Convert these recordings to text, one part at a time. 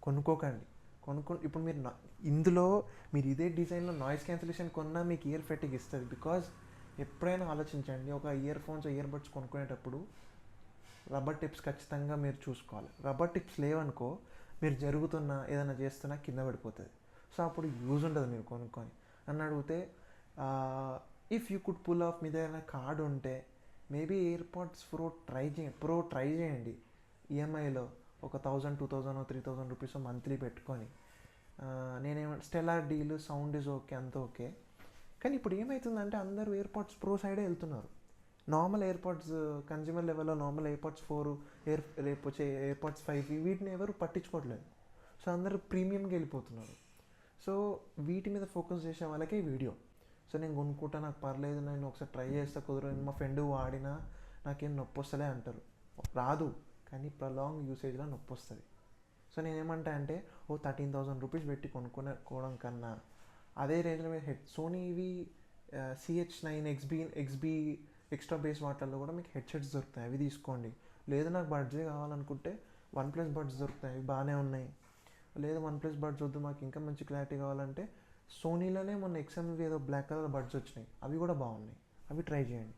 కొనుక్కోకండి. ఇప్పుడు మీరు ఇందులో మీరు ఇదే డిజైన్లో నాయిస్ క్యాన్సిలేషన్ కొన్నా మీకు ఇయర్ ఫెటిగ్ ఇస్తుంది. బికాజ్ ఎప్పుడైనా ఆలోచించండి, ఒక ఇయర్ ఫోన్స్ ఇయర్ బడ్స్ కొనుక్కునేటప్పుడు రబ్బర్ టిప్స్ ఖచ్చితంగా మీరు చూసుకోవాలి. రబ్బర్ టిప్స్ లేవనుకో మీరు జరుగుతున్నా ఏదైనా చేస్తున్నా కింద పడిపోతుంది. సో అప్పుడు యూజ్ ఉండదు మీరు కొనుక్కొని. నన్ను అడిగితే if you could pull off, మీ దగ్గర కార్డు ఉంటే మేబీ ఎయిర్పాడ్స్ ప్రో ట్రై చేయండి ఈఎంఐలో ఒక 1000, 2000, 3000 రూపీస్ మంత్లీ పెట్టుకొని. Stellar deal, sound is okay, అంత ఓకే. కానీ ఇప్పుడు ఏమవుతుందంటే అందరూ ఎయిర్పాడ్స్ ప్రో సైడే వెళ్తున్నారు. నార్మల్ ఎయిర్పాడ్స్ కన్జ్యూమర్ లెవెల్లో నార్మల్ ఎయిర్పాడ్స్ 4, రేపు వచ్చే ఎయిర్పాడ్స్ 5 వీటిని ఎవరు పట్టించుకోవట్లేదు. సో అందరూ ప్రీమియంకి వెళ్ళిపోతున్నారు. సో వీటి మీద ఫోకస్ చేసే వాళ్ళకే వీడియో. సో నేను కొనుక్కుంటా, నాకు పర్లేదు, నేను ఒకసారి ట్రై చేస్తా, కుదరదు, మా ఫ్రెండ్ వాడినా నాకేం నొప్పి వస్తలే అంటారు. రాదు, కానీ ప్రొలాంగ్ యూసేజ్లో నొప్పి వస్తుంది. సో నేనేమంటా అంటే 13,000 రూపీస్ పెట్టి కొనుక్కోవడం కన్నా అదే రేంజ్లో మీరు సోనీవి CH9 XB ఎక్స్ట్రా బేస్ వాటిల్లో కూడా మీకు హెడ్సెట్స్ దొరుకుతాయి, అవి తీసుకోండి. లేదు నాకు బడ్జే కావాలనుకుంటే OnePlus బడ్స్ దొరుకుతాయి, అవి బాగానే ఉన్నాయి. లేదు OnePlus బడ్స్ వద్దు, మాకు ఇంకా మంచి క్లారిటీ కావాలంటే సోనీలోనే మొన్న XMV ఏదో బ్లాక్ కలర్ బడ్స్ వచ్చినాయి, అవి కూడా బాగున్నాయి, అవి ట్రై చేయండి.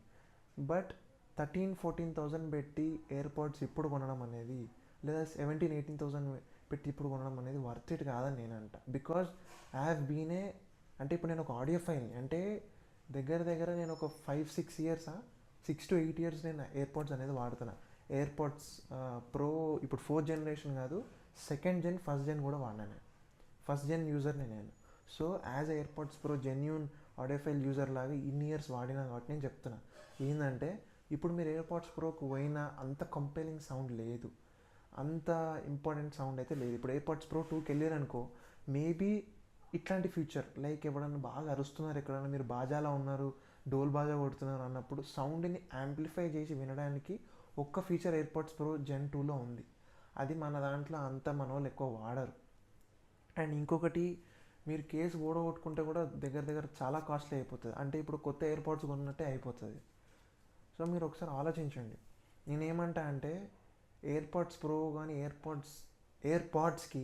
బట్ 13,000-14,000 పెట్టి ఎయిర్పాడ్స్ ఇప్పుడు కొనడం అనేది, లేదా 17,000-18,000 పెట్టి ఇప్పుడు కొనడం అనేది వర్త్ ఇట్ కాదని నేను అంట. బికాజ్ ఐ హ్యావ్ బీన్ అంటే ఇప్పుడు నేను ఒక ఆడియో ఫైల్ అంటే దగ్గర నేను ఒక 5-6 ఇయర్స్, 6 to 8 ఇయర్స్ నేను ఎయిర్పాడ్స్ అనేది వాడుతున్నా. ఎయిర్పాడ్స్ ప్రో ఇప్పుడు 4th జనరేషన్ కాదు, 2nd gen, 1st gen కూడా వాడినాను. 1st gen యూజర్ని నేను. So as AirPods pro genuine audiophile user లాగా ఇన్ని ఇయర్స్ వాడినా కాబట్టి నేను చెప్తున్నా. ఏంటంటే ఇప్పుడు మీరు ఎయిర్పాడ్స్ ప్రోకి పోయినా అంత కంపెలింగ్ సౌండ్ లేదు, అంత ఇంపార్టెంట్ సౌండ్ అయితే లేదు. ఇప్పుడు ఎయిర్పాడ్స్ ప్రో 2కి వెళ్ళారనుకో మేబీ ఇట్లాంటి ఫ్యూచర్ లైక్ ఎవడన్నా బాగా అరుస్తున్నారు, ఎక్కడన్నా మీరు బాజాలో ఉన్నారు, డోల్ బాజా కొడుతున్నారు అన్నప్పుడు సౌండ్ని యాంప్లిఫై చేసి వినడానికి ఒక్క ఫీచర్ ఎయిర్పాడ్స్ ప్రో Gen 2లో ఉంది. అది మన దాంట్లో అంత మన వాళ్ళు ఎక్కువ వాడరు. అండ్ ఇంకొకటి, మీరు కేసు ఓడగొట్టుకుంటే కూడా దగ్గర చాలా కాస్ట్లీ అయిపోతుంది. అంటే ఇప్పుడు కొత్త ఎయిర్పాడ్స్ కొన్నట్టే అయిపోతుంది. సో మీరు ఒకసారి ఆలోచించండి. నేనేమంటా అంటే ఎయిర్పాడ్స్ ప్రో కానీ ఎయిర్పాడ్స్కి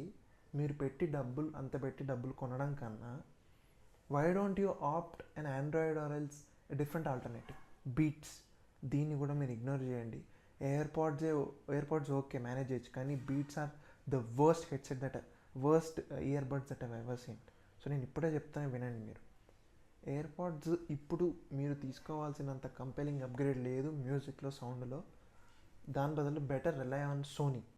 మీరు పెట్టి డబ్బులు కొనడం కన్నా why don't you opt an Android or else different alternative Beats. దీన్ని కూడా మీరు ఇగ్నోర్ చేయండి. ఎయిర్పాడ్స్ ఓకే మేనేజ్ చేయొచ్చు, కానీ Beats are the worst earbuds that I've ever seen. So నేను ఇప్పుడే చెప్తాను, వినండి మీరు. ఎయిర్పాడ్స్ ఇప్పుడు మీరు తీసుకోవాల్సినంత కంపెలింగ్ అప్గ్రేడ్ లేదు మ్యూజిక్లో, సౌండ్లో. దాని బదులు బెటర్ రిలై ఆన్ సోనీ.